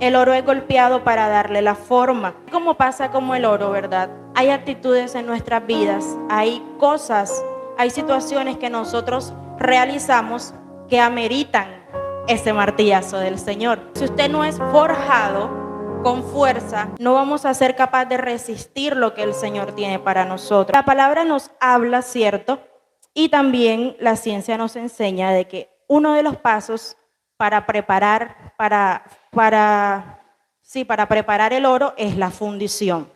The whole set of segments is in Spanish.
El oro es golpeado para darle la forma. Como pasa como el oro, ¿verdad? Hay actitudes en nuestras vidas, hay cosas, hay situaciones que nosotros realizamos que ameritan ese martillazo del Señor. Si usted no es forjado con fuerza, no vamos a ser capaz de resistir lo que el Señor tiene para nosotros. La palabra nos habla, ¿cierto? Y también la ciencia nos enseña de que uno de los pasos para preparar, para preparar el oro es la fundición.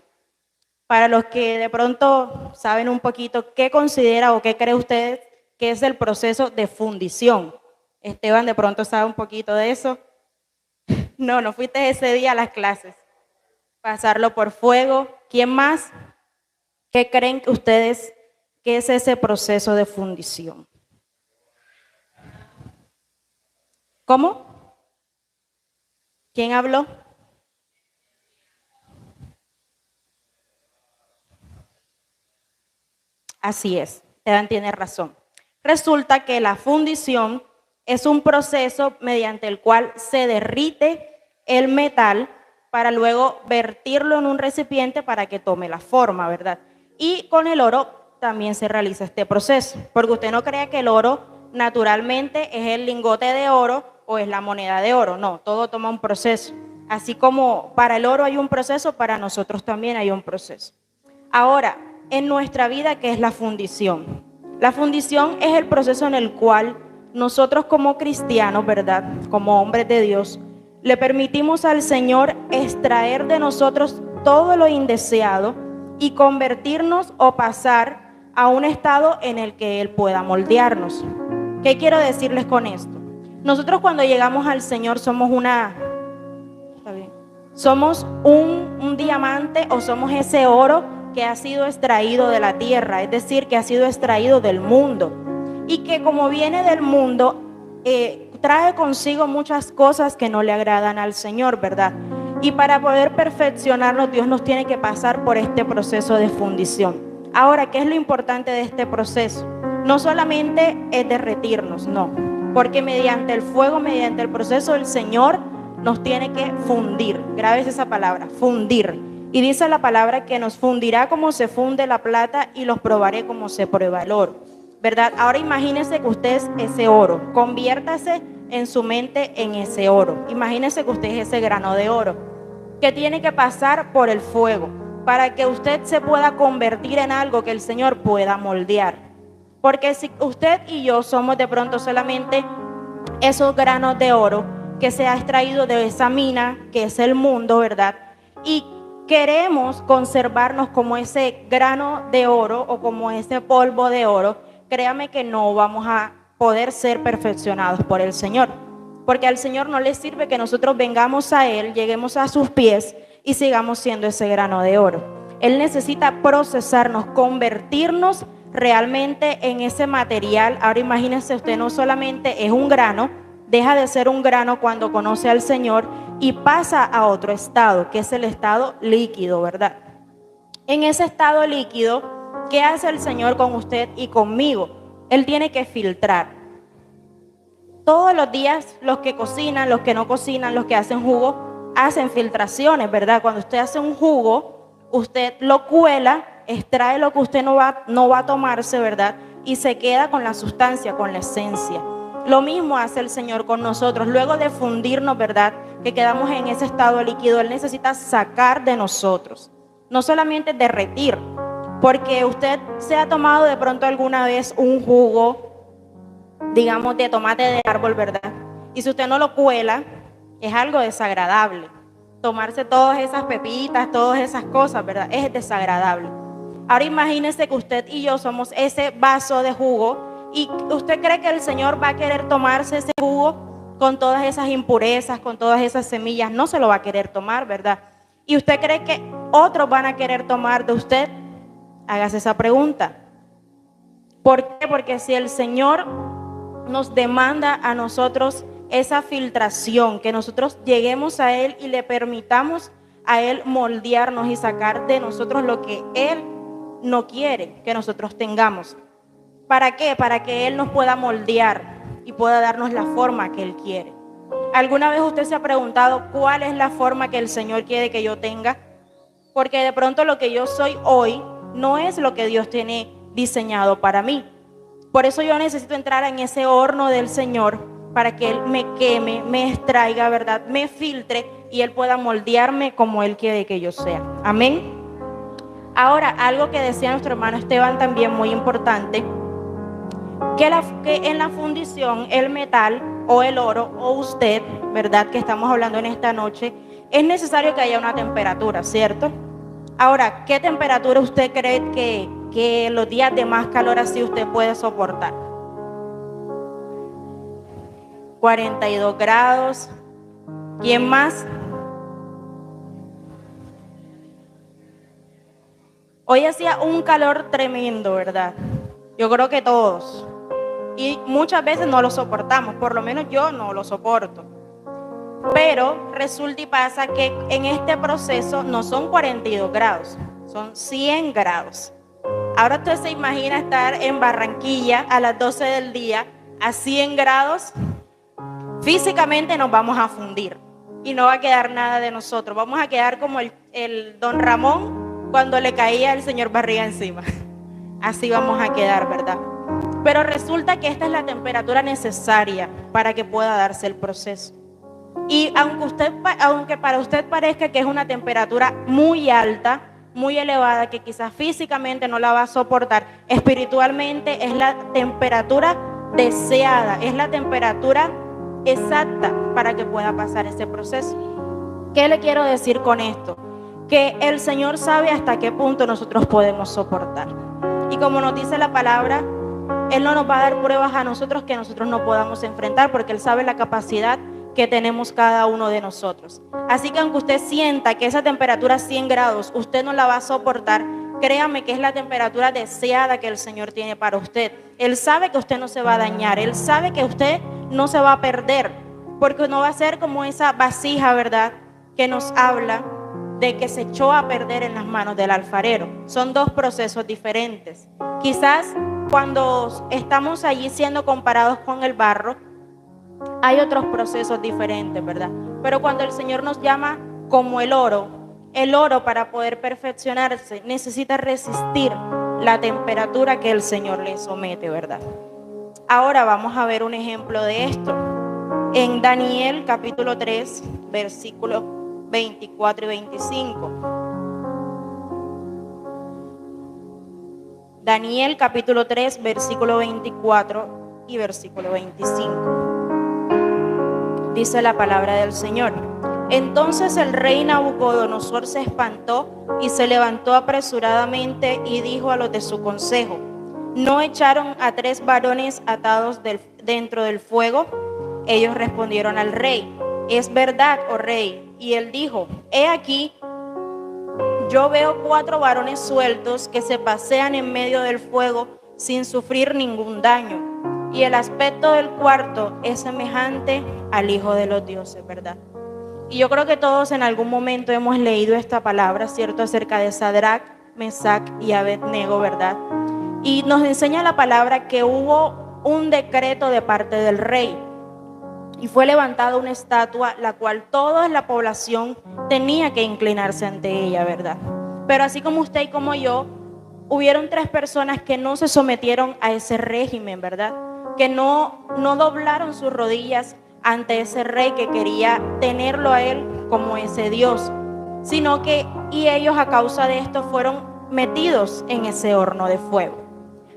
Para los que de pronto saben un poquito, ¿qué considera o qué cree usted que es el proceso de fundición? Esteban de pronto sabe un poquito de eso. No fuiste ese día a las clases. Pasarlo por fuego. ¿Quién más? ¿Qué creen ustedes que es ese proceso de fundición? ¿Cómo? ¿Quién habló? Así es, Esteban tiene razón. Resulta que la fundición es un proceso mediante el cual se derrite el metal para luego vertirlo en un recipiente para que tome la forma, ¿verdad? Y con el oro también se realiza este proceso, porque usted no crea que el oro naturalmente es el lingote de oro o es la moneda de oro, no, todo toma un proceso. Así como para el oro hay un proceso, para nosotros también hay un proceso. Ahora, en nuestra vida, ¿qué es la fundición? La fundición es el proceso en el cual nosotros como cristianos, ¿verdad? Como hombres de Dios, le permitimos al Señor extraer de nosotros todo lo indeseado y convertirnos o pasar a un estado en el que Él pueda moldearnos. ¿Qué quiero decirles con esto? Nosotros cuando llegamos al Señor somos somos un diamante o somos ese oro que ha sido extraído de la tierra, es decir, que ha sido extraído del mundo y que como viene del mundo, trae consigo muchas cosas que no le agradan al Señor, ¿verdad? Y para poder perfeccionarnos, Dios nos tiene que pasar por este proceso de fundición. Ahora, ¿qué es lo importante de este proceso? No solamente es derretirnos, no, porque mediante el fuego, mediante el proceso, el Señor nos tiene que fundir. Grabes esa palabra, fundir. Y dice la palabra que nos fundirá como se funde la plata y los probaré como se prueba el oro, ¿verdad? Ahora imagínese que usted es ese oro, conviértase en su mente en ese oro. Imagínese que usted es ese grano de oro que tiene que pasar por el fuego para que usted se pueda convertir en algo que el Señor pueda moldear. Porque si usted y yo somos de pronto solamente esos granos de oro que se ha extraído de esa mina que es el mundo, ¿verdad? Y queremos conservarnos como ese grano de oro o como ese polvo de oro, créame que no vamos a poder ser perfeccionados por el Señor, porque al Señor no le sirve que nosotros vengamos a Él, lleguemos a sus pies y sigamos siendo ese grano de oro. Él necesita procesarnos, convertirnos realmente en ese material. Ahora imagínense, usted no solamente es un grano, deja de ser un grano cuando conoce al Señor y pasa a otro estado, que es el estado líquido, ¿verdad? En ese estado líquido, ¿qué hace el Señor con usted y conmigo? Él tiene que filtrar. Todos los días los que cocinan, los que no cocinan, los que hacen jugo, hacen filtraciones, ¿verdad? Cuando usted hace un jugo, usted lo cuela, extrae lo que usted no va a tomarse, ¿verdad? Y se queda con la sustancia, con la esencia. Lo mismo hace el Señor con nosotros. Luego de fundirnos, ¿verdad? Que quedamos en ese estado líquido, Él necesita sacar de nosotros. No solamente derretir, porque usted se ha tomado de pronto alguna vez un jugo, digamos, de tomate de árbol, ¿verdad? Y si usted no lo cuela, es algo desagradable. Tomarse todas esas pepitas, todas esas cosas, ¿verdad? Es desagradable. Ahora imagínese que usted y yo somos ese vaso de jugo y usted cree que el Señor va a querer tomarse ese jugo con todas esas impurezas, con todas esas semillas. No se lo va a querer tomar, ¿verdad? Y usted cree que otros van a querer tomar de usted. Hágase esa pregunta. ¿Por qué? Porque si el Señor nos demanda a nosotros esa filtración, que nosotros lleguemos a Él y le permitamos a Él moldearnos y sacar de nosotros lo que Él no quiere que nosotros tengamos. ¿Para qué? Para que Él nos pueda moldear y pueda darnos la forma que Él quiere. ¿Alguna vez usted se ha preguntado cuál es la forma que el Señor quiere que yo tenga? Porque de pronto lo que yo soy hoy no es lo que Dios tiene diseñado para mí. Por eso yo necesito entrar en ese horno del Señor para que Él me queme, me extraiga, ¿verdad? Me filtre y Él pueda moldearme como Él quiere que yo sea. Amén. Ahora, algo que decía nuestro hermano Esteban también muy importante, que en la fundición el metal o el oro o usted, ¿verdad? Que estamos hablando en esta noche, es necesario que haya una temperatura, ¿cierto? Ahora, ¿qué temperatura usted cree que los días de más calor así usted puede soportar? 42 grados. ¿Quién más? Hoy hacía un calor tremendo, ¿verdad? Yo creo que todos. Y muchas veces no lo soportamos, por lo menos yo no lo soporto. Pero resulta y pasa que en este proceso no son 42 grados, son 100 grados. Ahora usted se imagina estar en Barranquilla a las 12 del día a 100 grados. Físicamente nos vamos a fundir y no va a quedar nada de nosotros. Vamos a quedar como el don Ramón cuando le caía el señor Barriga encima. Así vamos a quedar, ¿verdad? Pero resulta que esta es la temperatura necesaria para que pueda darse el proceso. Y aunque para usted parezca que es una temperatura muy alta, muy elevada, que quizás físicamente no la va a soportar, espiritualmente es la temperatura deseada, es la temperatura exacta para que pueda pasar ese proceso. ¿Qué le quiero decir con esto? Que el Señor sabe hasta qué punto nosotros podemos soportar. Y como nos dice la palabra, Él no nos va a dar pruebas a nosotros que nosotros no podamos enfrentar, porque Él sabe la capacidad que tenemos cada uno de nosotros. Así que aunque usted sienta que esa temperatura 100 grados usted no la va a soportar, créame que es la temperatura deseada que el Señor tiene para usted. Él sabe que usted no se va a dañar, Él sabe que usted no se va a perder, porque no va a ser como esa vasija, ¿verdad?, que nos habla de que se echó a perder en las manos del alfarero. Son dos procesos diferentes. Quizás cuando estamos allí siendo comparados con el barro, hay otros procesos diferentes, ¿verdad? Pero cuando el Señor nos llama como el oro para poder perfeccionarse necesita resistir la temperatura que el Señor le somete, ¿verdad? Ahora vamos a ver un ejemplo de esto. En Daniel capítulo 3, versículos 24 y 25. Daniel capítulo 3, versículo 24 y versículo 25. Dice la palabra del Señor. Entonces el rey Nabucodonosor se espantó y se levantó apresuradamente y dijo a los de su consejo: ¿no echaron a 3 varones atados dentro del fuego? Ellos respondieron al rey: es verdad, oh rey. Y él dijo: he aquí, yo veo 4 varones sueltos que se pasean en medio del fuego sin sufrir ningún daño. Y el aspecto del cuarto es semejante al Hijo de los dioses, ¿verdad? Y yo creo que todos en algún momento hemos leído esta palabra, ¿cierto?, acerca de Sadrac, Mesac y Abednego, ¿verdad? Y nos enseña la palabra que hubo un decreto de parte del rey y fue levantada una estatua la cual toda la población tenía que inclinarse ante ella, ¿verdad? Pero así como usted y como yo, hubieron 3 personas que no se sometieron a ese régimen, ¿verdad? Que no doblaron sus rodillas ante ese rey que quería tenerlo a él como ese Dios, sino que ellos a causa de esto fueron metidos en ese horno de fuego.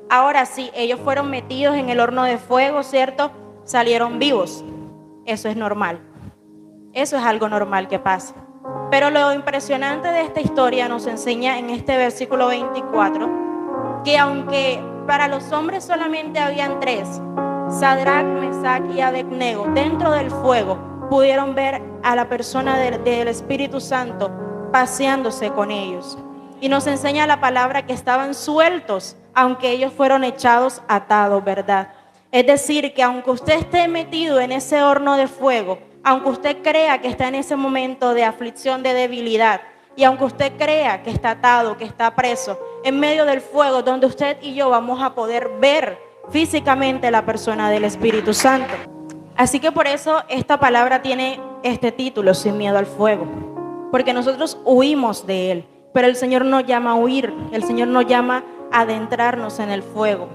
Ahora sí, ellos fueron metidos en el horno de fuego, ¿cierto? Salieron vivos. Eso es normal. Eso es algo normal que pasa. Pero lo impresionante de esta historia nos enseña en este versículo 24 que aunque para los hombres solamente habían 3, Sadrac, Mesac y Abednego, dentro del fuego pudieron ver a la persona del Espíritu Santo paseándose con ellos. Y nos enseña la palabra que estaban sueltos, aunque ellos fueron echados atados, ¿verdad? Es decir, que aunque usted esté metido en ese horno de fuego, aunque usted crea que está en ese momento de aflicción, de debilidad, y aunque usted crea que está atado, que está preso, en medio del fuego, donde usted y yo vamos a poder ver físicamente la persona del Espíritu Santo. Así que por eso esta palabra tiene este título, sin miedo al fuego, porque nosotros huimos de él, pero el Señor nos llama a huir, el Señor nos llama a adentrarnos en el fuego,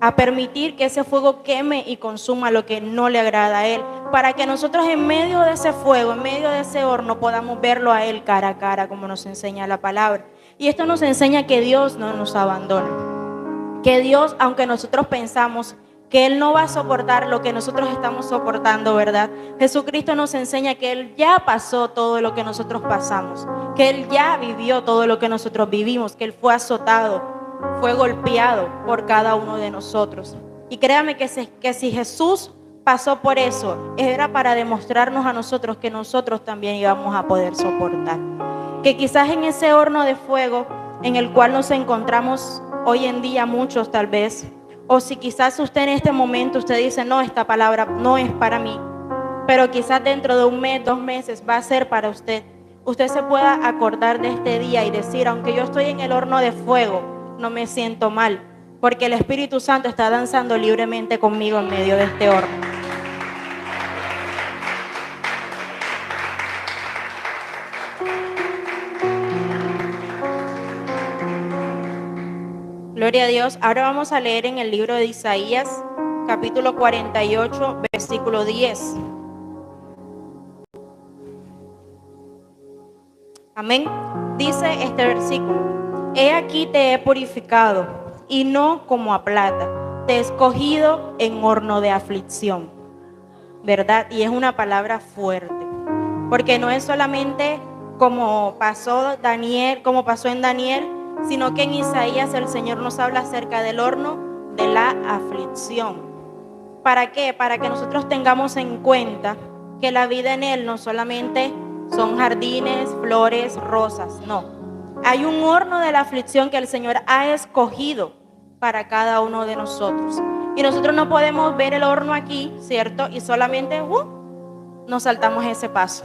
a permitir que ese fuego queme y consuma lo que no le agrada a Él, para que nosotros en medio de ese fuego, en medio de ese horno, podamos verlo a Él cara a cara, como nos enseña la palabra. Y esto nos enseña que Dios no nos abandona, que Dios, aunque nosotros pensamos que Él no va a soportar lo que nosotros estamos soportando, ¿verdad? Jesucristo nos enseña que Él ya pasó todo lo que nosotros pasamos, que Él ya vivió todo lo que nosotros vivimos, que Él fue azotado, fue golpeado por cada uno de nosotros. Y créame que si Jesús pasó por eso, era para demostrarnos a nosotros que nosotros también íbamos a poder soportar. Que quizás en ese horno de fuego en el cual nos encontramos hoy en día muchos tal vez, o si quizás usted en este momento usted dice, no, esta palabra no es para mí, pero quizás dentro de 1 mes, 2 meses va a ser para usted. Usted se pueda acordar de este día y decir, aunque yo estoy en el horno de fuego, no me siento mal, porque el Espíritu Santo está danzando libremente conmigo en medio de este horno. Gloria a Dios. Ahora vamos a leer en el libro de Isaías, capítulo 48, versículo 10. Amén. Dice este versículo: he aquí te he purificado, y no como a plata, te he escogido en horno de aflicción. ¿Verdad? Y es una palabra fuerte, porque no es solamente como pasó en Daniel, sino que en Isaías el Señor nos habla acerca del horno de la aflicción. ¿Para qué? Para que nosotros tengamos en cuenta que la vida en Él no solamente son jardines, flores, rosas, no. Hay un horno de la aflicción que el Señor ha escogido para cada uno de nosotros. Y nosotros no podemos ver el horno aquí, ¿cierto? Y solamente nos saltamos ese paso,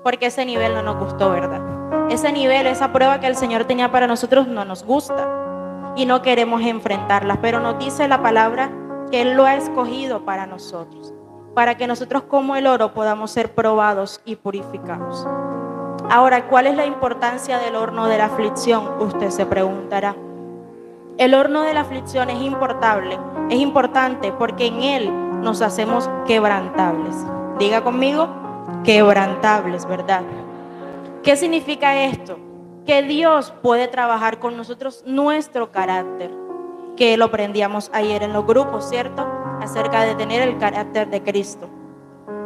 porque ese nivel no nos gustó, ¿verdad? Ese nivel, esa prueba que el Señor tenía para nosotros no nos gusta y no queremos enfrentarla, pero nos dice la palabra que Él lo ha escogido para nosotros, para que nosotros como el oro podamos ser probados y purificados. Ahora, ¿cuál es la importancia del horno de la aflicción? Usted se preguntará. El horno de la aflicción es importante porque en él nos hacemos quebrantables. Diga conmigo, quebrantables, ¿verdad? ¿Qué significa esto? Que Dios puede trabajar con nosotros nuestro carácter, que lo aprendíamos ayer en los grupos, ¿cierto? Acerca de tener el carácter de Cristo.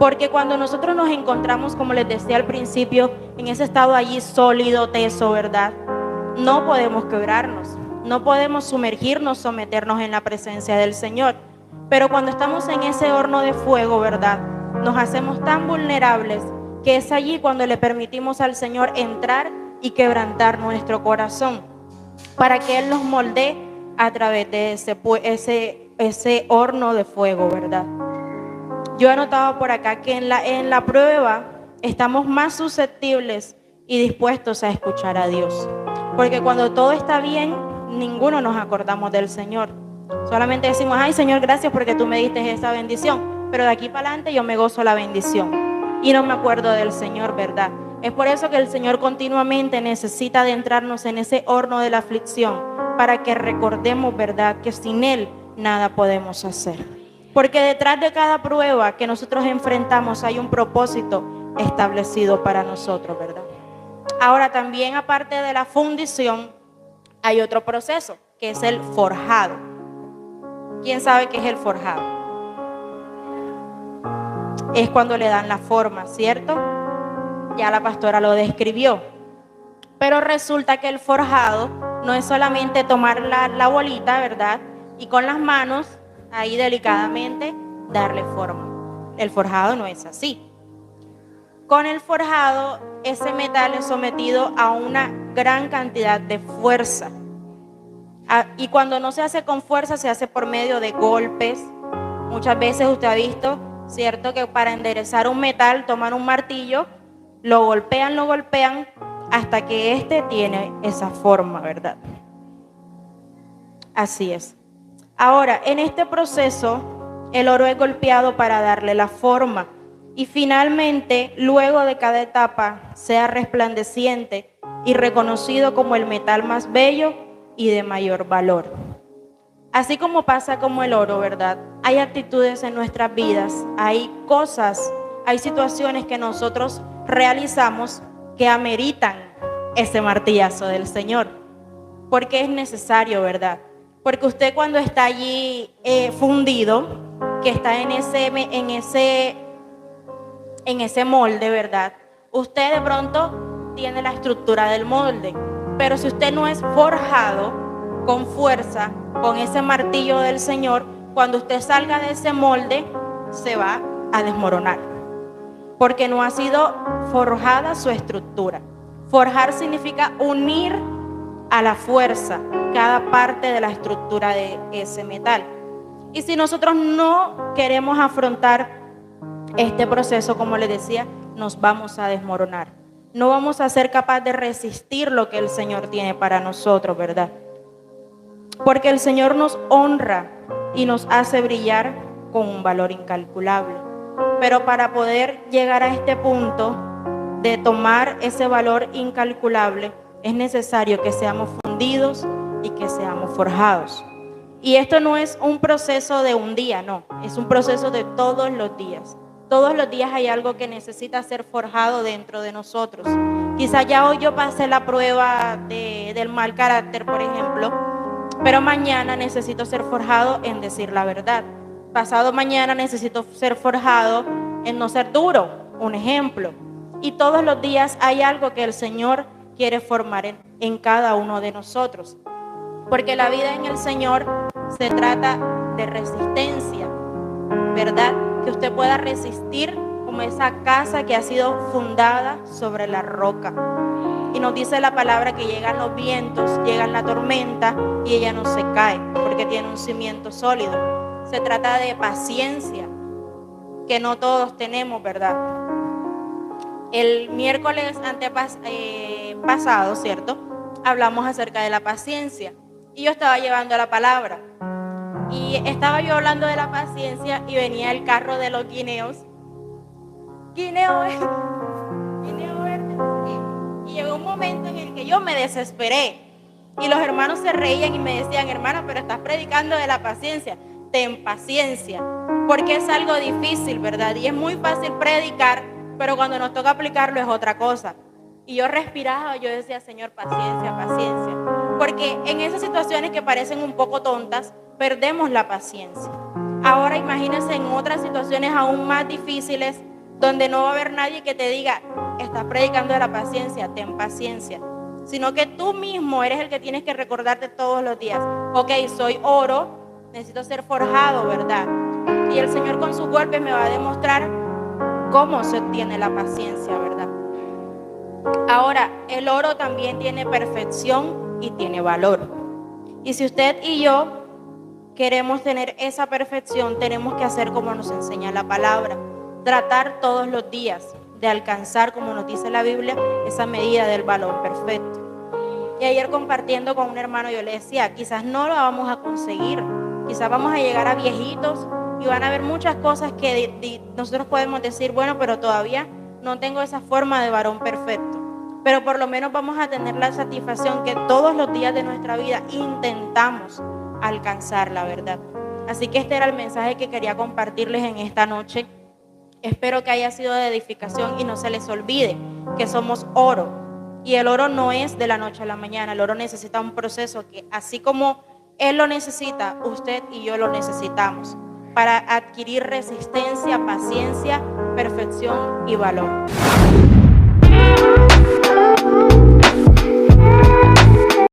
Porque cuando nosotros nos encontramos, como les decía al principio, en ese estado allí sólido, teso, ¿verdad? No podemos quebrarnos, no podemos sumergirnos, someternos en la presencia del Señor. Pero cuando estamos en ese horno de fuego, ¿verdad? Nos hacemos tan vulnerables que es allí cuando le permitimos al Señor entrar y quebrantar nuestro corazón, para que Él nos moldee a través de ese horno de fuego, ¿verdad? Yo he notado por acá que en la prueba estamos más susceptibles y dispuestos a escuchar a Dios, porque cuando todo está bien, ninguno nos acordamos del Señor. Solamente decimos, ay Señor, gracias porque tú me diste esa bendición, pero de aquí para adelante yo me gozo la bendición y no me acuerdo del Señor, ¿verdad? Es por eso que el Señor continuamente necesita adentrarnos en ese horno de la aflicción, para que recordemos, ¿verdad?, que sin Él nada podemos hacer. Porque detrás de cada prueba que nosotros enfrentamos hay un propósito establecido para nosotros, ¿verdad? Ahora también, aparte de la fundición, hay otro proceso, que es el forjado. ¿Quién sabe qué es el forjado? Es cuando le dan la forma, ¿cierto? Ya la pastora lo describió. Pero resulta que el forjado no es solamente tomar la bolita, ¿verdad? Y con las manos, ahí delicadamente, darle forma. El forjado no es así. Con el forjado, ese metal es sometido a una gran cantidad de fuerza. Y cuando no se hace con fuerza, se hace por medio de golpes. Muchas veces usted ha visto, ¿cierto?, que para enderezar un metal toman un martillo, lo golpean hasta que éste tiene esa forma, ¿verdad? Así es. Ahora, en este proceso, El oro es golpeado para darle la forma. Y finalmente, luego de cada etapa, sea resplandeciente y reconocido como el metal más bello y de mayor valor. Así como pasa como el oro, ¿verdad? Hay actitudes en nuestras vidas, hay cosas, hay situaciones que nosotros realizamos que ameritan ese martillazo del Señor. Porque es necesario, ¿verdad? Porque usted cuando está allí fundido, que está en ese molde, ¿verdad? Usted de pronto tiene la estructura del molde, pero si usted no es forjado con fuerza, con ese martillo del Señor, cuando usted salga de ese molde, se va a desmoronar, porque no ha sido forjada su estructura. Forjar significa unir a la fuerza cada parte de la estructura de ese metal. Y si nosotros no queremos afrontar este proceso, como les decía, nos vamos a desmoronar. No vamos a ser capaces de resistir lo que el Señor tiene para nosotros, ¿verdad? Porque el Señor nos honra y nos hace brillar con un valor incalculable. Pero para poder llegar a este punto de tomar ese valor incalculable, es necesario que seamos fundidos y que seamos forjados. Y esto no es un proceso de un día, no, es un proceso de todos los días. Todos los días hay algo que necesita ser forjado dentro de nosotros. Quizá ya hoy yo pasé la prueba del mal carácter, por ejemplo, pero mañana necesito ser forjado en decir la verdad. Pasado mañana necesito ser forjado en no ser duro, un ejemplo. Y todos los días hay algo que el Señor quiere formar en cada uno de nosotros. Porque la vida en el Señor se trata de resistencia, ¿verdad? Que usted pueda resistir como esa casa que ha sido fundada sobre la roca. Y nos dice la palabra que llegan los vientos, llegan la tormenta y ella no se cae porque tiene un cimiento sólido. Se trata de paciencia, que no todos tenemos, ¿verdad? El miércoles pasado, ¿cierto? Hablamos acerca de la paciencia y yo estaba llevando la palabra. Y estaba yo hablando de la paciencia y venía el carro de los guineos. Guineo verde. Y llegó un momento en el que yo me desesperé. Y los hermanos se reían y me decían, hermana, pero estás predicando de la paciencia. Ten paciencia. Porque es algo difícil, ¿verdad? Y es muy fácil predicar, pero cuando nos toca aplicarlo es otra cosa. Y yo respiraba, yo decía, Señor, paciencia, paciencia. Porque en esas situaciones que parecen un poco tontas, perdemos la paciencia. Ahora imagínense en otras situaciones aún más difíciles, donde no va a haber nadie que te diga, estás predicando de la paciencia, ten paciencia. Sino que tú mismo eres el que tienes que recordarte todos los días. Ok, soy oro, necesito ser forjado, ¿verdad? Y el Señor con sus golpes me va a demostrar cómo se obtiene la paciencia, ¿verdad? Ahora, el oro también tiene perfección y tiene valor. Y si usted y yo queremos tener esa perfección, tenemos que hacer como nos enseña la palabra. Tratar todos los días de alcanzar, como nos dice la Biblia, esa medida del valor perfecto. Y ayer compartiendo con un hermano yo le decía, quizás no lo vamos a conseguir. Quizás vamos a llegar a viejitos y van a haber muchas cosas que nosotros podemos decir, bueno, pero todavía no tengo esa forma de varón perfecto. Pero por lo menos vamos a tener la satisfacción que todos los días de nuestra vida intentamos alcanzar la verdad. Así que este era el mensaje que quería compartirles en esta noche. Espero que haya sido de edificación y no se les olvide que somos oro. Y el oro no es de la noche a la mañana. El oro necesita un proceso que así como él lo necesita, usted y yo lo necesitamos para adquirir resistencia, paciencia, perfección y valor.